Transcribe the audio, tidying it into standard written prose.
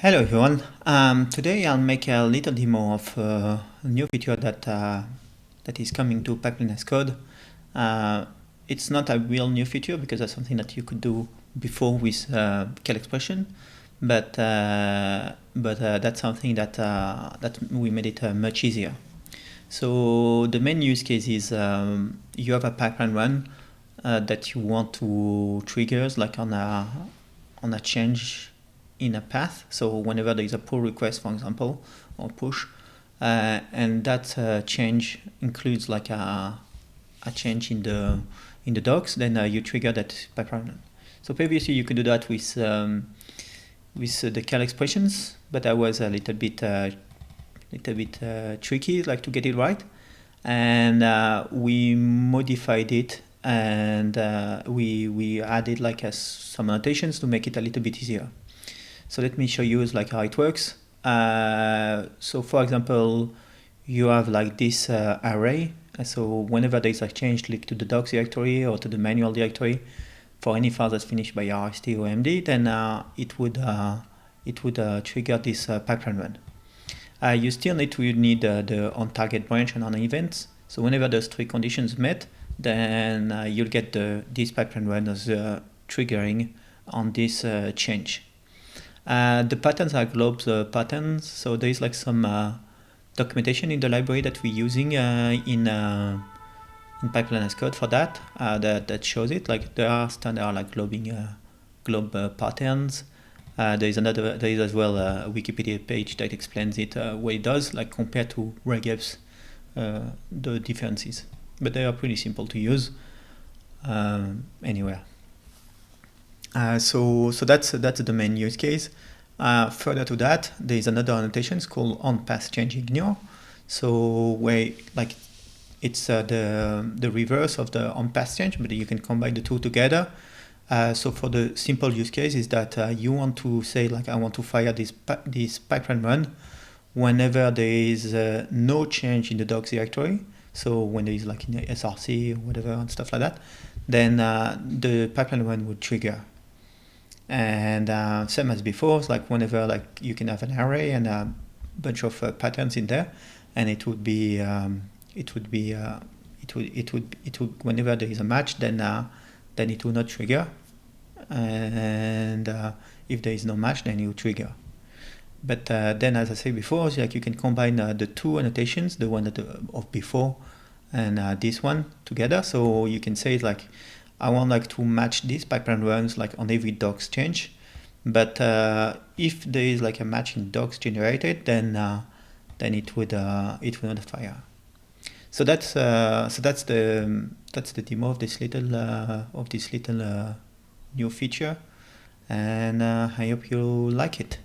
Hello everyone. Today I'll make a little demo of a new feature that is coming to Pipeline as code. It's not a real new feature because that's something that you could do before with cal expression, but that's something that we made it much easier. So the main use case is you have a pipeline run that you want to trigger like on a change in a path. So whenever there is a pull request, for example, or push, and that change includes like a change in the docs, then you trigger that pipeline run. So previously you could do that with the cal expressions, but that was a little bit tricky, like to get it right, and we modified it and we added like some annotations to make it a little bit easier. So let me show you like how it works. So for example, you have like this array. So whenever there is a change linked to the docs directory or to the manual directory for any file that's finished by RST or MD, then it would trigger this pipeline run. You still need the on target branch and on events. So whenever those three conditions met, then you'll get this pipeline run as triggering on this change. The patterns are globs patterns, so there is like some documentation in the library that we're using in Pipeline as code for that that shows it. Like there are standard like globe patterns. There is as well a Wikipedia page that explains it what it does, like compared to regex, the differences. But they are pretty simple to use anywhere. So that's the main use case. Further to that, there is another annotation. It's called on path change ignore. So where like it's the reverse of the on path change, but you can combine the two together. So for the simple use case is that you want to say like I want to fire this pipeline run whenever there is no change in the docs directory. So when there is like in the SRC or whatever and stuff like that, then the pipeline run would trigger. And same as before, it's like whenever like you can have an array and a bunch of patterns in there, and it would whenever there is a match, then it will not trigger, and if there is no match, then it will trigger. But then, as I said before, like you can combine the two annotations, the one of before and this one together. So you can say like I want like to match these pipeline runs like on every docs change, but if there is like a match in docs generated, then it would not fire. So that's the demo of this little new feature, and I hope you like it.